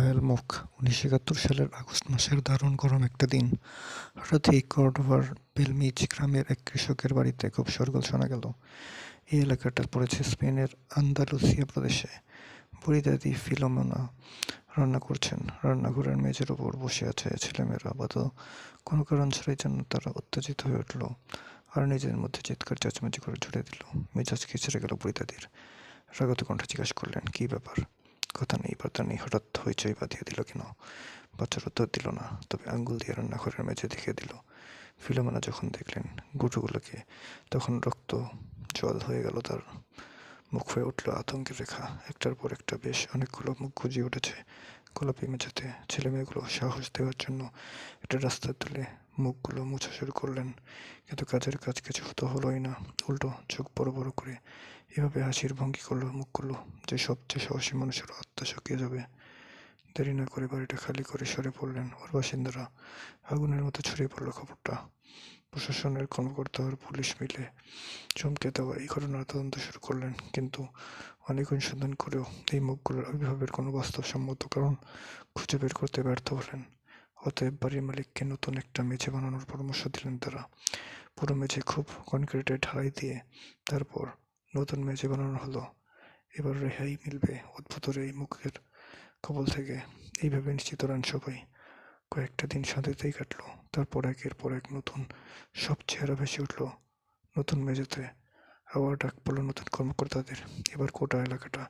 ভয়াল মুখ। 1971 সালের আগস্ট মাসের দারুণ গরম একটা দিন। হঠাৎই কর্ডোভার বেলমিজ গ্রামের এক কৃষকের বাড়িতে খুব শোরগোল শোনা গেল। এই এলাকাটা পড়েছে স্পেনের আন্দালুসিয়া প্রদেশে। বুড়ি দাদি ফিলোমেনা রান্না করছেন। রান্নাঘরের মেঝের ওপর বসে আছে ছেলেমেয়েরা। আপাতত কোনো কারণ ছাড়াই যেন তারা উত্তেজিত হয়ে উঠল আর নিজেদের মধ্যে চিৎকার চেঁচামেচি করে জুড়ে দিল। মেজাজ খিচড়ে গেল বুড়ি দাদির। রাগত কণ্ঠে জিজ্ঞাসা করলেন, কী ব্যাপার? কথা নেই বার্তা নেই, হঠাৎ হইচই বাঁধিয়ে দিল কেন? বাচ্চার উত্তর দিল না, তবে আঙ্গুল দিয়ে রান্নাঘরের মেঝে দেখিয়ে দিল। ফিলোমেনা যখন দেখলেন গুঁটোগুলোকে, তখন রক্ত জল হয়ে গেল তার। মুখ হয়ে উঠল আতঙ্কের রেখা। একটার পর একটা বেশ অনেকগুলো মুখ গুজিয়ে উঠেছে গোলাপি মেঝেতে। ছেলেমেয়েগুলো সাহস দেওয়ার জন্য একটা রাস্তা তুলে মুখগুলো মুছা শুরু করলেন, কিন্তু কাজের কাজ কিছু তো হলোই না। উল্টো চোখ বড় বড় করে এভাবে হাসির ভঙ্গি করলো মুখগুলো যে সবচেয়ে সাহসী মানুষের আত্মা শুকিয়ে যাবে। দেরি না করে বাড়িটা খালি করে সরে পড়লেন ওর বাসিন্দারা। আগুনের মতো ছড়িয়ে পড়ল খবরটা। প্রশাসনের কর্মকর্তা আর পুলিশ মিলে চমকে দেওয়া এই ঘটনার তদন্ত শুরু করলেন, কিন্তু অনেক অনুসন্ধান করেও এই মুখগুলোর আবির্ভাবের কোনো বাস্তবসম্মত কারণ খুঁজে বের করতে ব্যর্থ হলেন। অতএব বাড়ির মালিককে নতুন একটা মেঝে বানানোর পরামর্শ দিলেন তারা। পুরো মেঝে খুব কনক্রিটের ঢালাই দিয়ে তারপর নতুন মেঝে বানানো হলো। এবার রেহাই মিলবে অদ্ভুত এই মুখের কবল থেকে, এইভাবে নিশ্চিত হলেন সবাই। কয়েকটা দিন শান্তিতেই কাটলো। তারপর একের পর এক নতুন সব চেহারা ভেসে উঠল নতুন মেঝেতে। আবার ডাক পড়ল নতুন কর্মকর্তাদের। এবার গোটা এলাকাটা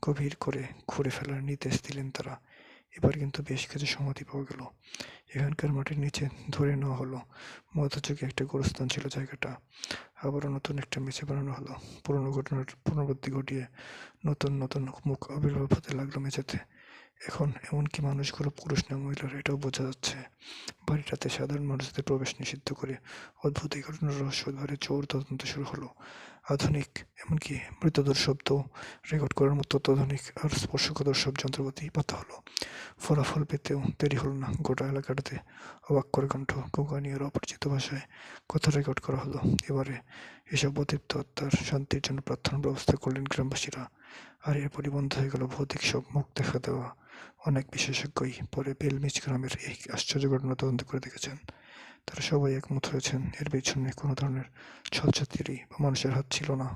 গভীর করে ঘুরে ফেলার নির্দেশ দিলেন তারা। এবার কিন্তু বেশ কিছু সমাধি পাওয়া গেল। এখানকার মাটির নিচে ধরে নেওয়া হলো মধ্যযুগে একটা গোরস্থান ছিল জায়গাটা। আবারও নতুন একটা মেঝে বানানো হলো। পুরনো ঘটনার পুনরাবৃত্তি ঘটিয়ে নতুন নতুন মুখ আবির্ভাব হতে লাগলো মেঝেতে। এখন এমনকি মানুষগুলো পুরুষ না মহিলারা এটাও বোঝা যাচ্ছে। বাড়িটাতে সাধারণ মানুষদের প্রবেশ নিষিদ্ধ করে অদ্ভুত এই ঘটনার রহস্য ধরে জোর তদন্ত শুরু হলো। আধুনিক, এমনকি মৃতদের শব্দ রেকর্ড করার মতো অত্যাধুনিক আর স্পর্শকাতর সব যন্ত্রপাতি পাতা হলো। ফলাফল পেতেও দেরি হলো না। গোটা এলাকাটাতে অবাক করে কণ্ঠ, কোঙ্কানি আর অপরিচিত ভাষায় কথা রেকর্ড করা হলো। এবারে এসব অতৃপ্ত আত্মার শান্তির জন্য প্রার্থনার ব্যবস্থা করলেন গ্রামবাসীরা। আর এরপরই বন্ধ হয়ে গেল ভৌতিক সব মুখ দেখা দেওয়া। অনেক বিশেষজ্ঞই পরে বেলমিজ গ্রামের এই আশ্চর্য ঘটনা তদন্ত করে দেখেছেন। তারা সবাই একমত হয়েছেন এর পেছনে কোনো ধরনের ছলচাতুরি বা মানুষের হাত ছিল না।